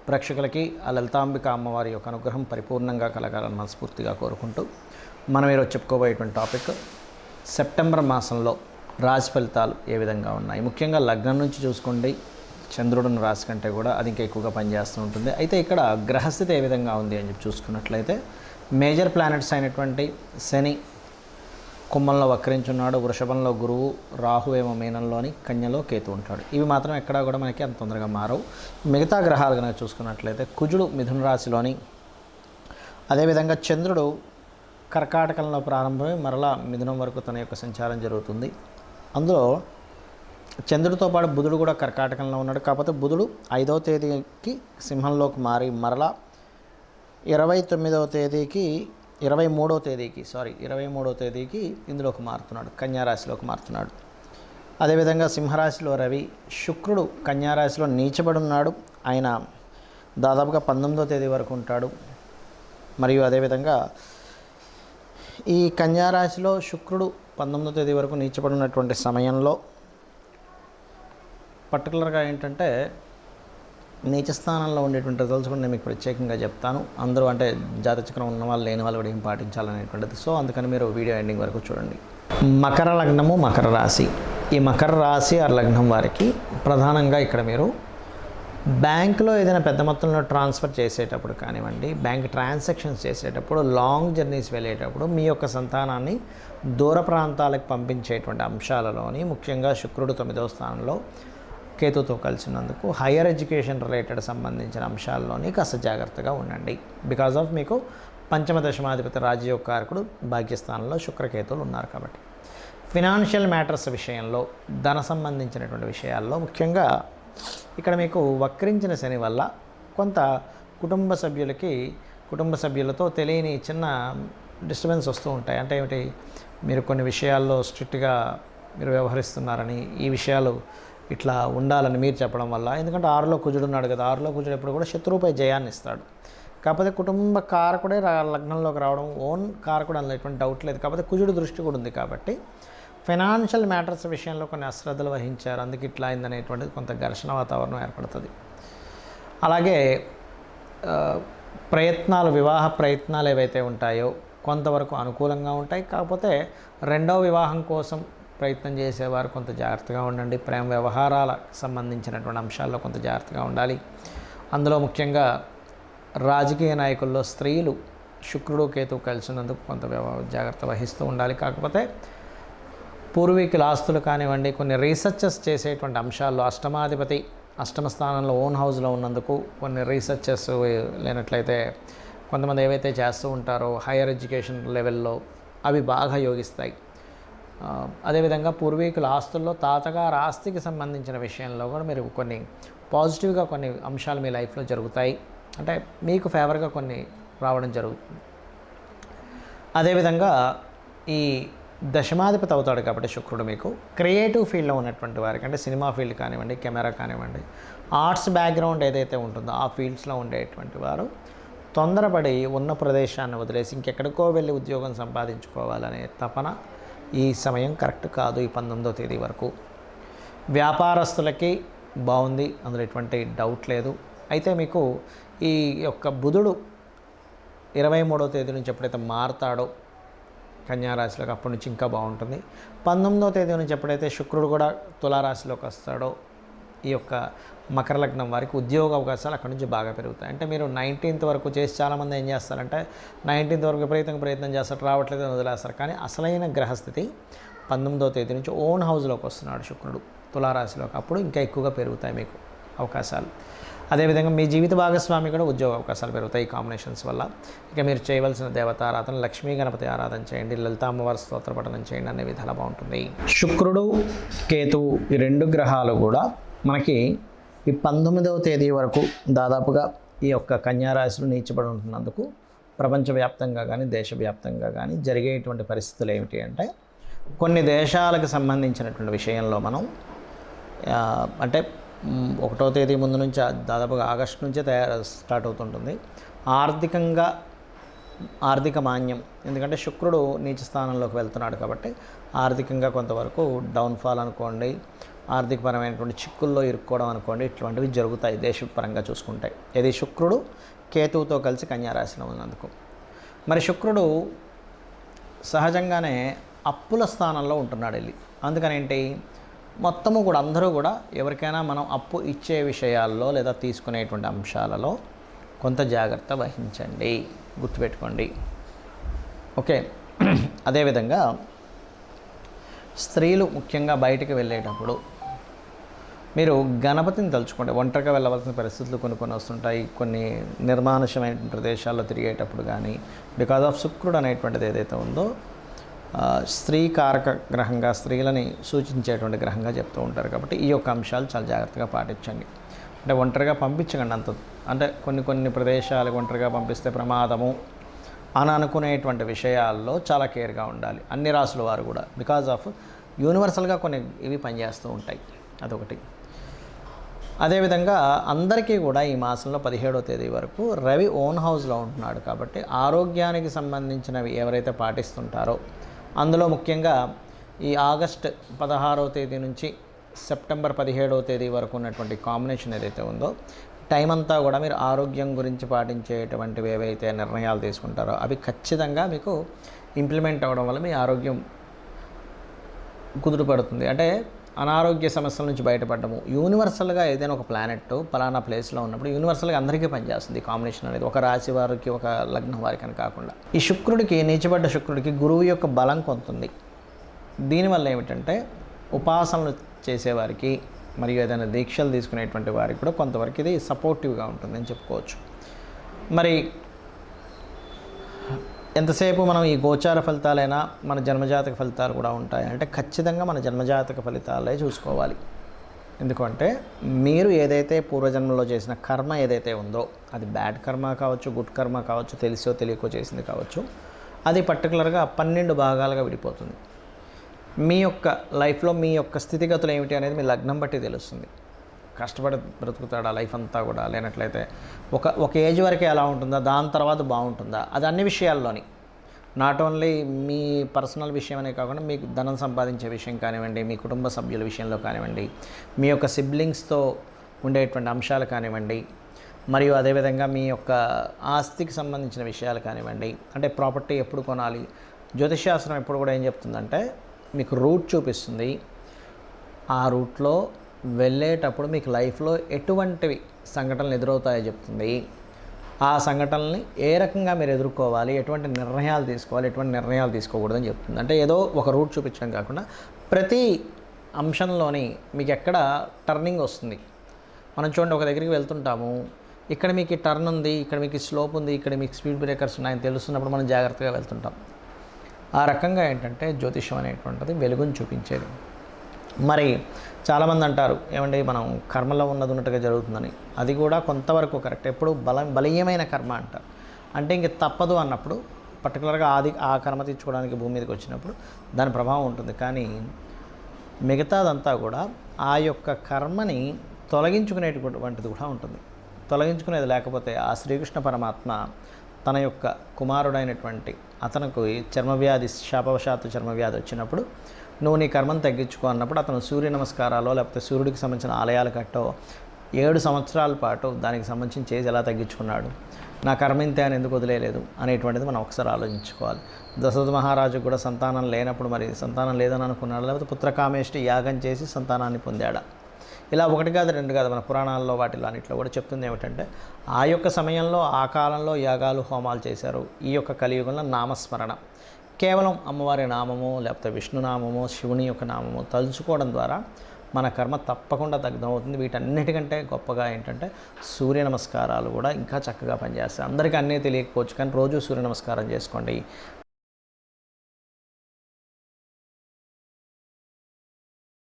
ప్రేక్షకులకి ఆ లలితాంబిక అమ్మవారి యొక్క అనుగ్రహం పరిపూర్ణంగా కలగాలని మనస్ఫూర్తిగా కోరుకుంటూ మనం ఈరోజు చెప్పుకోబోయేటువంటి టాపిక్ సెప్టెంబర్ మాసంలో రాశి ఫలితాలు ఏ విధంగా ఉన్నాయి. ముఖ్యంగా లగ్నం నుంచి చూసుకోండి, చంద్రుడిని రాశి కంటే కూడా అది ఇంకా ఎక్కువగా పనిచేస్తూ ఉంటుంది. అయితే ఇక్కడ గ్రహస్థితి ఏ విధంగా ఉంది అని చెప్పి చూసుకున్నట్లయితే మేజర్ ప్లానెట్స్ అయినటువంటి శని కుంభంలో వక్రించున్నాడు, వృషభంలో గురువు, రాహు ఏమో మీనంలోని, కన్యలో కేతు ఉంటాడు. ఇవి మాత్రం ఎక్కడా కూడా మనకి అంత తొందరగా మారవు. మిగతా గ్రహాలు కనుక చూసుకున్నట్లయితే కుజుడు మిథున రాశిలోని, అదేవిధంగా చంద్రుడు కర్కాటకంలో ప్రారంభమై మరలా మిథునం వరకు తన యొక్క సంచారం జరుగుతుంది. అందులో చంద్రుడితో పాటు బుధుడు కూడా కర్కాటకంలో ఉన్నాడు. కాకపోతే బుధుడు 5వ తేదీకి సింహంలోకి మారి మరలా 23వ తేదీకి ఇందులోకి మారుతున్నాడు, కన్యారాశిలోకి మారుతున్నాడు. అదేవిధంగా సింహరాశిలో రవి, శుక్రుడు కన్యారాశిలో నీచబడి ఉన్నాడు. ఆయన దాదాపుగా 19వ తేదీ వరకు ఉంటాడు. మరియు అదేవిధంగా ఈ కన్యారాశిలో శుక్రుడు 19వ తేదీ వరకు నీచబడి ఉన్నటువంటి సమయంలో పర్టికులర్గా ఏంటంటే నీచ స్థానంలో ఉండేటువంటి రిజల్ట్స్ కూడా నేను మీకు ప్రత్యేకంగా చెప్తాను. అందరూ అంటే జాతచక్రం ఉన్న వాళ్ళు లేని వాళ్ళు కూడా ఏం పాటించాలనేటువంటిది. సో అందుకని మీరు వీడియో ఎండింగ్ వరకు చూడండి. మకర లగ్నము, మకర రాశి. ఈ మకర రాశి ఆ లగ్నం వారికి ప్రధానంగా ఇక్కడ మీరు బ్యాంకులో ఏదైనా పెద్ద మొత్తంలో ట్రాన్స్ఫర్ చేసేటప్పుడు కానివ్వండి, బ్యాంక్ ట్రాన్సాక్షన్స్ చేసేటప్పుడు, లాంగ్ జర్నీస్ వెళ్ళేటప్పుడు మీ యొక్క సంతానాన్ని దూర ప్రాంతాలకు పంపించేటువంటి అంశాలలోని ముఖ్యంగా శుక్రుడు 9వ స్థానంలో కేతుతో కలిసినందుకు హయ్యర్ ఎడ్యుకేషన్ రిలేటెడ్ సంబంధించిన అంశాల్లోని కాస్త జాగ్రత్తగా ఉండండి. బికాజ్ ఆఫ్ మీకు పంచమ దశమాధిపతి రాజయోగ కారకుడు భాగ్యస్థానంలో శుక్రకేతువులు ఉన్నారు కాబట్టి ఫినాన్షియల్ మ్యాటర్స్ విషయంలో, ధన సంబంధించినటువంటి విషయాల్లో ముఖ్యంగా ఇక్కడ మీకు వక్రించిన శని వల్ల కొంత కుటుంబ సభ్యులతో తెలియని చిన్న డిస్టర్బెన్స్ వస్తూ ఉంటాయి. అంటే ఏమిటి, మీరు కొన్ని విషయాల్లో స్ట్రిక్ట్గా మీరు వ్యవహరిస్తున్నారని, ఈ విషయాలు ఇట్లా ఉండాలని మీరు చెప్పడం వల్ల, ఎందుకంటే 6లో కుజుడు ఉన్నాడు కదా, 6లో కుజుడు ఎప్పుడు కూడా శత్రువుపై జయాన్ని ఇస్తాడు. కాకపోతే కుటుంబ కారకుడే లగ్నంలోకి రావడం, ఓన్ కారకుడు అనేటువంటి డౌట్ లేదు. కాకపోతే కుజుడు దృష్టి కూడా ఉంది కాబట్టి ఫైనాన్షియల్ మ్యాటర్స్ విషయంలో కొన్ని అశ్రద్ధలు వహించారు, అందుకు ఇట్లా అయిందనేటువంటిది కొంత ఘర్షణ వాతావరణం ఏర్పడుతుంది. అలాగే వివాహ ప్రయత్నాలు ఏవైతే ఉంటాయో కొంతవరకు అనుకూలంగా ఉంటాయి. కాకపోతే రెండవ వివాహం కోసం ప్రయత్నం చేసేవారు కొంత జాగ్రత్తగా ఉండండి. ప్రేమ వ్యవహారాలకు సంబంధించినటువంటి అంశాల్లో కొంత జాగ్రత్తగా ఉండాలి. అందులో ముఖ్యంగా రాజకీయ నాయకుల్లో స్త్రీలు శుక్రుడు కేతువు కలిసినందుకు కొంత జాగ్రత్త వహిస్తూ ఉండాలి. కాకపోతే పూర్వీకుల ఆస్తులు కానివ్వండి, కొన్ని రీసెర్చెస్ చేసేటువంటి అంశాల్లో అష్టమాధిపతి అష్టమ స్థానంలో ఓన్ హౌస్లో ఉన్నందుకు కొన్ని రీసెర్చెస్ లేనట్లయితే కొంతమంది ఏవైతే చేస్తూ ఉంటారో హైయర్ ఎడ్యుకేషన్ లెవెల్లో అవి బాగా యోగిస్తాయి. అదేవిధంగా పూర్వీకుల ఆస్తుల్లో తాతగారు ఆస్తికి సంబంధించిన విషయంలో కూడా మీరు కొన్ని పాజిటివ్గా కొన్ని అంశాలు మీ లైఫ్లో జరుగుతాయి. అంటే మీకు ఫేవర్గా కొన్ని రావడం జరుగుతుంది. అదేవిధంగా ఈ దశమాధిపతి అవుతాడు కాబట్టి శుక్రుడు మీకు క్రియేటివ్ ఫీల్డ్లో ఉన్నటువంటి వారికి, అంటే సినిమా ఫీల్డ్ కానివ్వండి, కెమెరా కానివ్వండి, ఆర్ట్స్ బ్యాక్గ్రౌండ్ ఏదైతే ఉంటుందో ఆ ఫీల్డ్స్లో ఉండేటువంటి వారు తొందరపడి ఉన్న ప్రదేశాన్ని వదిలేసి ఇంకెక్కడికో వెళ్ళి ఉద్యోగం సంపాదించుకోవాలనే తపన ఈ సమయం కరెక్ట్ కాదు. ఈ 19వ తేదీ వరకు వ్యాపారస్తులకి బాగుంది, అందులో ఎటువంటి డౌట్ లేదు. అయితే మీకు ఈ యొక్క బుధుడు 23వ తేదీ నుంచి ఎప్పుడైతే మారుతాడో కన్యారాశిలోకి, అప్పటి నుంచి ఇంకా బాగుంటుంది. 19వ తేదీ నుంచి ఎప్పుడైతే శుక్రుడు కూడా తులారాశిలోకి వస్తాడో ఈ యొక్క మకర లగ్నం వారికి ఉద్యోగ అవకాశాలు అక్కడి నుంచి బాగా పెరుగుతాయి. అంటే మీరు 19th వరకు చేసి చాలామంది ఏం చేస్తారంటే 19th వరకు విపరీతంగా ప్రయత్నం చేస్తారు, రావట్లేదు వదిలేస్తారు. కానీ అసలైన గ్రహస్థితి 19వ తేదీ నుంచి ఓన్ హౌస్లోకి వస్తున్నాడు శుక్రుడు తులారాశిలోకి, అప్పుడు ఇంకా ఎక్కువగా పెరుగుతాయి మీకు అవకాశాలు. అదేవిధంగా మీ జీవిత భాగస్వామి కూడా ఉద్యోగ అవకాశాలు పెరుగుతాయి ఈ కాంబినేషన్స్ వల్ల. ఇక మీరు చేయవలసిన దేవతారాధన లక్ష్మీ గణపతి ఆరాధన చేయండి, లలిత అమ్మవారి స్తోత్ర పఠనం చేయండి, అనే విధాలు బాగుంటుంది. శుక్రుడు కేతువు ఈ రెండు గ్రహాలు కూడా మనకి ఈ 19వ తేదీ వరకు దాదాపుగా ఈ యొక్క కన్యారాశిలో నీచబడి ఉంటున్నందుకు ప్రపంచవ్యాప్తంగా కానీ దేశవ్యాప్తంగా కానీ జరిగేటువంటి పరిస్థితులు ఏమిటి అంటే, కొన్ని దేశాలకు సంబంధించినటువంటి విషయంలో మనం అంటే 1వ తేదీ ముందు నుంచి దాదాపుగా ఆగస్టు నుంచే స్టార్ట్ అవుతుంటుంది. ఆర్థిక మాన్యం, ఎందుకంటే శుక్రుడు నీచ స్థానంలోకి వెళ్తున్నాడు కాబట్టి ఆర్థికంగా కొంతవరకు డౌన్ఫాల్ అనుకోండి, ఆర్థికపరమైనటువంటి చిక్కుల్లో ఇరుక్కోవడం అనుకోండి, ఇటువంటివి జరుగుతాయి దేశపరంగా చూసుకుంటే. ఇది శుక్రుడు కేతువుతో కలిసి కన్యారాశిలో ఉన్నందుకు. మరి శుక్రుడు సహజంగానే అప్పుల స్థానంలో ఉంటున్నాడు వెళ్ళి. అందుకని ఏంటి, మొత్తము కూడా అందరూ కూడా ఎవరికైనా మనం అప్పు ఇచ్చే విషయాల్లో లేదా తీసుకునేటువంటి అంశాలలో కొంత జాగ్రత్త వహించండి, గుర్తుపెట్టుకోండి. ఓకే. అదేవిధంగా స్త్రీలు ముఖ్యంగా బయటికి వెళ్ళేటప్పుడు మీరు గణపతిని తలుచుకోండి. ఒంటరిగా వెళ్ళవలసిన పరిస్థితులు కొన్ని వస్తుంటాయి. కొన్ని నిర్మానుషమైన ప్రదేశాల్లో తిరిగేటప్పుడు కానీ, బికాజ్ ఆఫ్ శుక్రుడు అనేటువంటిది ఏదైతే ఉందో స్త్రీకారక గ్రహంగా, స్త్రీలని సూచించేటువంటి గ్రహంగా చెప్తూ ఉంటారు. కాబట్టి ఈ యొక్క అంశాలు చాలా జాగ్రత్తగా పాటించండి. అంటే ఒంటరిగా పంపించకండి అంత. అంటే కొన్ని ప్రదేశాలకు ఒంటరిగా పంపిస్తే ప్రమాదము అని అనుకునేటువంటి విషయాల్లో చాలా కేర్గా ఉండాలి అన్ని రాసుల వారు కూడా. బికాజ్ ఆఫ్ యూనివర్సల్గా కొన్ని ఇవి పనిచేస్తూ ఉంటాయి, అదొకటి. అదేవిధంగా అందరికీ కూడా ఈ మాసంలో 17వ తేదీ వరకు రవి ఓన్ హౌస్లో ఉంటున్నాడు. కాబట్టి ఆరోగ్యానికి సంబంధించినవి ఎవరైతే పాటిస్తుంటారో, అందులో ముఖ్యంగా ఈ ఆగస్ట్ 16వ తేదీ నుంచి సెప్టెంబర్ 17వ తేదీ వరకు ఉన్నటువంటి కాంబినేషన్ ఏదైతే ఉందో, టైం అంతా కూడా మీరు ఆరోగ్యం గురించి పాటించేటువంటివి ఏవైతే నిర్ణయాలు తీసుకుంటారో అవి ఖచ్చితంగా మీకు ఇంప్లిమెంట్ అవ్వడం వల్ల మీ ఆరోగ్యం కుదుటపడుతుంది. అంటే అనారోగ్య సమస్యల నుంచి బయటపడము. యూనివర్సల్గా ఏదైనా ఒక ప్లానెట్ పలానా ప్లేస్లో ఉన్నప్పుడు యూనివర్సల్గా అందరికీ పనిచేస్తుంది ఈ కాంబినేషన్ అనేది, ఒక రాశి వారికి ఒక లగ్నం వారికి అని కాకుండా. ఈ శుక్రుడికి, నీచబడ్డ శుక్రుడికి గురువు యొక్క బలం కొంతుంది. దీనివల్ల ఏమిటంటే ఉపాసనలు చేసేవారికి మరియు ఏదైనా దీక్షలు తీసుకునేటువంటి వారికి కూడా కొంతవరకు ఇది సపోర్టివ్గా ఉంటుందని చెప్పుకోవచ్చు. మరి ఎంతసేపు మనం ఈ గోచార ఫలితాలైనా మన జన్మజాతక ఫలితాలు కూడా ఉంటాయి అంటే ఖచ్చితంగా మన జన్మజాతక ఫలితాలే చూసుకోవాలి. ఎందుకంటే మీరు ఏదైతే పూర్వజన్మలో చేసిన కర్మ ఏదైతే ఉందో, అది బ్యాడ్ కర్మ కావచ్చు, గుడ్ కర్మ కావచ్చు, తెలిసో తెలియకో చేసింది కావచ్చు, అది పర్టికులర్గా 12 భాగాలుగా విడిపోతుంది. మీ యొక్క లైఫ్లో మీ యొక్క స్థితిగతులు ఏమిటి అనేది మీ లగ్నం బట్టి తెలుస్తుంది. కష్టపడి బ్రతుకుతాడా లైఫ్ అంతా కూడా, లేనట్లయితే ఒక ఏజ్ వరకే ఎలా ఉంటుందా, దాని తర్వాత బాగుంటుందా, అది అన్ని విషయాల్లోని, నాట్ ఓన్లీ మీ పర్సనల్ విషయం అనే కాకుండా మీకు ధనం సంపాదించే విషయం కానివ్వండి, మీ కుటుంబ సభ్యుల విషయంలో కానివ్వండి, మీ యొక్క సిబ్లింగ్స్తో ఉండేటువంటి అంశాలు కానివ్వండి, మరియు అదేవిధంగా మీ యొక్క ఆస్తికి సంబంధించిన విషయాలు కానివ్వండి. అంటే ప్రాపర్టీ ఎప్పుడు కొనాలి, జ్యోతిష్శాస్త్రం ఎప్పుడు కూడా ఏం చెప్తుందంటే మీకు రూట్ చూపిస్తుంది. ఆ రూట్లో వెళ్ళేటప్పుడు మీకు లైఫ్లో ఎటువంటివి సంఘటనలు ఎదురవుతాయో చెప్తుంది. ఆ సంఘటనల్ని ఏ రకంగా మీరు ఎదుర్కోవాలి, ఎటువంటి నిర్ణయాలు తీసుకోవాలి, ఎటువంటి నిర్ణయాలు తీసుకోకూడదని చెప్తుంది. అంటే ఏదో ఒక రూట్ చూపించడం కాకుండా ప్రతి అంశంలోని మీకు ఎక్కడ టర్నింగ్ వస్తుంది. మనం చూడండి, ఒక దగ్గరికి వెళ్తుంటాము, ఇక్కడ మీకు టర్న్ ఉంది, ఇక్కడ మీకు స్లోప్ ఉంది, ఇక్కడ మీకు స్పీడ్ బ్రేకర్స్ ఉన్నాయని తెలుస్తున్నప్పుడు మనం జాగ్రత్తగా వెళ్తుంటాం. ఆ రకంగా ఏంటంటే జ్యోతిషం అనేటువంటిది వెలుగుని చూపించేది. మరి చాలామంది అంటారు ఏమండి మనం కర్మలో ఉన్నట్టుగా జరుగుతుందని. అది కూడా కొంతవరకు కరెక్ట్. ఎప్పుడు బలీయమైన కర్మ అంటారు. అంటే ఇంక తప్పదు అన్నప్పుడు పర్టికులర్గా ఆ కర్మ తీర్చుకోవడానికి భూమి మీదకి వచ్చినప్పుడు దాని ప్రభావం ఉంటుంది. కానీ మిగతాదంతా కూడా ఆ యొక్క కర్మని తొలగించుకునేటువంటిది కూడా ఉంటుంది. తొలగించుకునేది లేకపోతే ఆ శ్రీకృష్ణ పరమాత్మ తన యొక్క కుమారుడైనటువంటి అతనికి చర్మవ్యాధి, శాపవశాత్తు చర్మవ్యాధి వచ్చినప్పుడు నువ్వు నీ కర్మను తగ్గించుకో అన్నప్పుడు అతను సూర్య నమస్కారాలు లేకపోతే సూర్యుడికి సంబంధించిన ఆలయాలు కట్టో 7 సంవత్సరాల పాటు దానికి సంబంధించిన చేసి ఎలా తగ్గించుకున్నాడు, నా కర్మ ఇంతే అని ఎందుకు వదిలేదు అనేటువంటిది మనం ఒకసారి ఆలోచించుకోవాలి. దశరథ మహారాజు కూడా సంతానం లేనప్పుడు మరి సంతానం లేదని అనుకున్నాడు, లేకపోతే పుత్రకామేష్టి యాగం చేసి సంతానాన్ని పొందాడా. ఇలా 1 కాదు 2 కాదు, మన పురాణాల్లో వాటిలో అన్నింటిలో కూడా చెప్తుంది ఏమిటంటే ఆ యొక్క సమయంలో ఆ కాలంలో యాగాలు హోమాలు చేశారు. ఈ యొక్క కలియుగంలో నామస్మరణ, కేవలం అమ్మవారి నామము లేకపోతే విష్ణునామము శివుని యొక్క నామము తలుచుకోవడం ద్వారా మన కర్మ తప్పకుండా దగ్ధమవుతుంది. వీటన్నిటికంటే గొప్పగా ఏంటంటే సూర్య నమస్కారాలు కూడా ఇంకా చక్కగా పనిచేస్తాయి. అందరికీ అన్నీ తెలియకపోవచ్చు, కానీ రోజు సూర్య నమస్కారం చేసుకోండి.